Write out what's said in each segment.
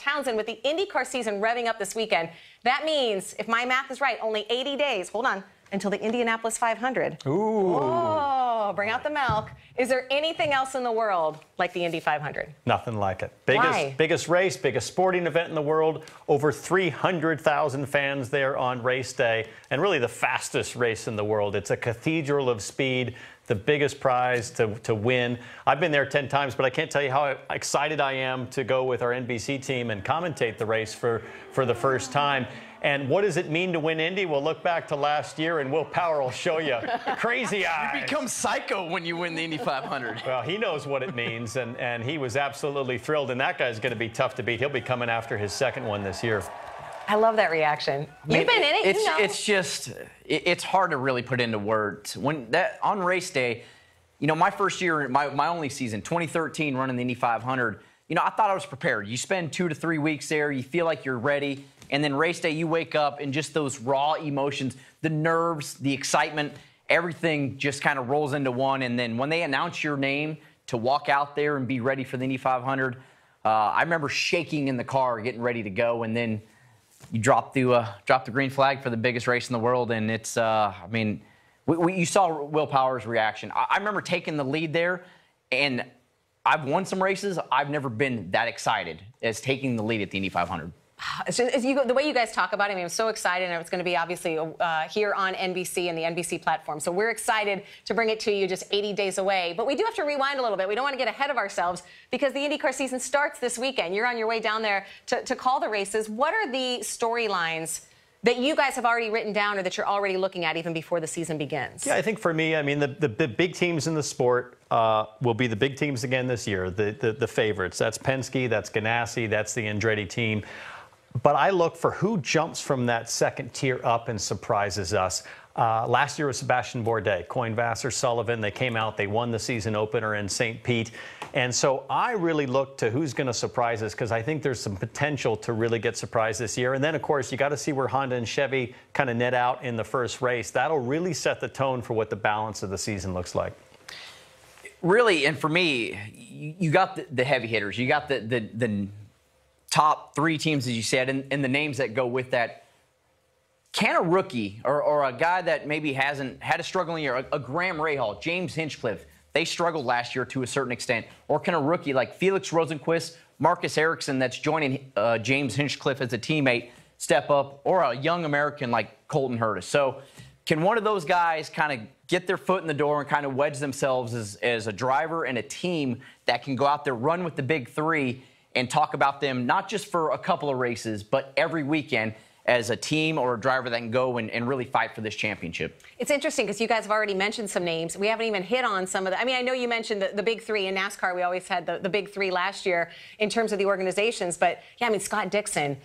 Townsend with the IndyCar season revving up this weekend. That means, if my math is right, only 80 days, hold on, until the Indianapolis 500. Ooh. Oh, bring out the milk. Is there anything else in the world like the Indy 500? Nothing like it. Why? Biggest race, biggest sporting event in the world. Over 300,000 fans there on race day, and really the fastest race in the world. It's a cathedral of speed, the biggest prize to win. I've been there 10 times, but I can't tell you how excited I am to go with our NBC team and commentate the race for the first time. And what does it mean to win Indy? We'll look back to last year, and Will Power will show you crazy eyes. You become psycho when you win the Indy 500. Well, he knows what it means, and he was absolutely thrilled. And that guy's going to be tough to beat. He'll be coming after his second one this year. I love that reaction. You've been in it, you know. It's just, it's hard to really put into words. On race day, you know, my first year, my only season, 2013, running the Indy 500, you know, I thought I was prepared. You spend 2 to 3 weeks there, you feel like you're ready, and then race day, you wake up and just those raw emotions, the nerves, the excitement, everything just kind of rolls into one. And then when they announce your name to walk out there and be ready for the Indy 500, I remember shaking in the car, getting ready to go, and then you drop the green flag for the biggest race in the world, and it's, I mean, you saw Will Power's reaction. I remember taking the lead there, and I've won some races. I've never been that excited as taking the lead at the Indy 500. The way you guys talk about it, I mean, I'm so excited, and it's going to be obviously here on NBC and the NBC platform. So we're excited to bring it to you just 80 days away. But we do have to rewind a little bit. We don't want to get ahead of ourselves because the IndyCar season starts this weekend. You're on your way down there to call the races. What are the storylines that you guys have already written down or that you're already looking at even before the season begins? Yeah, I think for me, I mean, the big teams in the sport will be the big teams again this year, the favorites. That's Penske, that's Ganassi, that's the Andretti team. But I look for who jumps from that second tier up and surprises us. Last year was Sebastian Bourdais, Coinvassar, Sullivan. They came out, they won the season opener in St. Pete. And so I really look to who's going to surprise us because I think there's some potential to really get surprised this year. And then, of course, you got to see where Honda and Chevy kind of net out in the first race. That'll really set the tone for what the balance of the season looks like. Really, and for me, you got the heavy hitters. You got the top 3 teams, as you said, and the names that go with that. Can a rookie or a guy that maybe hasn't had a struggling year, a Graham Rahal, James Hinchcliffe, they struggled last year to a certain extent, or can a rookie like Felix Rosenqvist, Marcus Ericsson that's joining James Hinchcliffe as a teammate step up, or a young American like Colton Herta? So can one of those guys kind of get their foot in the door and kind of wedge themselves as a driver and a team that can go out there, run with the big 3, and talk about them not just for a couple of races, but every weekend as a team or a driver that can go and really fight for this championship? It's interesting because you guys have already mentioned some names. We haven't even hit on some of the, I mean, I know you mentioned the big 3 in NASCAR. We always had the big 3 last year in terms of the organizations. But, yeah, I mean, Scott Dixon,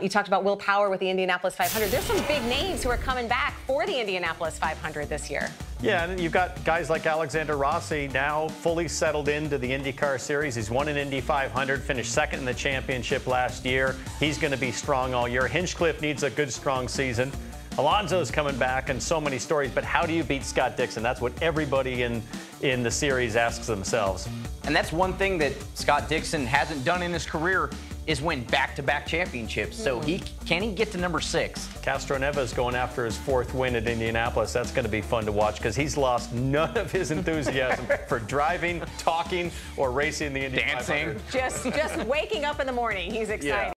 you talked about Will Power with the Indianapolis 500. There's some big names who are coming back for the Indianapolis 500 this year. Yeah, and you've got guys like Alexander Rossi now fully settled into the IndyCar Series. He's won an Indy 500, finished second in the championship last year. He's going to be strong all year. Hinchcliffe needs a good, strong season. Alonso's coming back, and so many stories. But how do you beat Scott Dixon? That's what everybody in the series asks themselves. And that's one thing that Scott Dixon hasn't done in his career is win back-to-back championships. So can he get to number 6? Castroneva's going after his 4th win at Indianapolis. That's going to be fun to watch because he's lost none of his enthusiasm for driving, talking, or racing the Indy 500. Just waking up in the morning, he's excited. Yeah.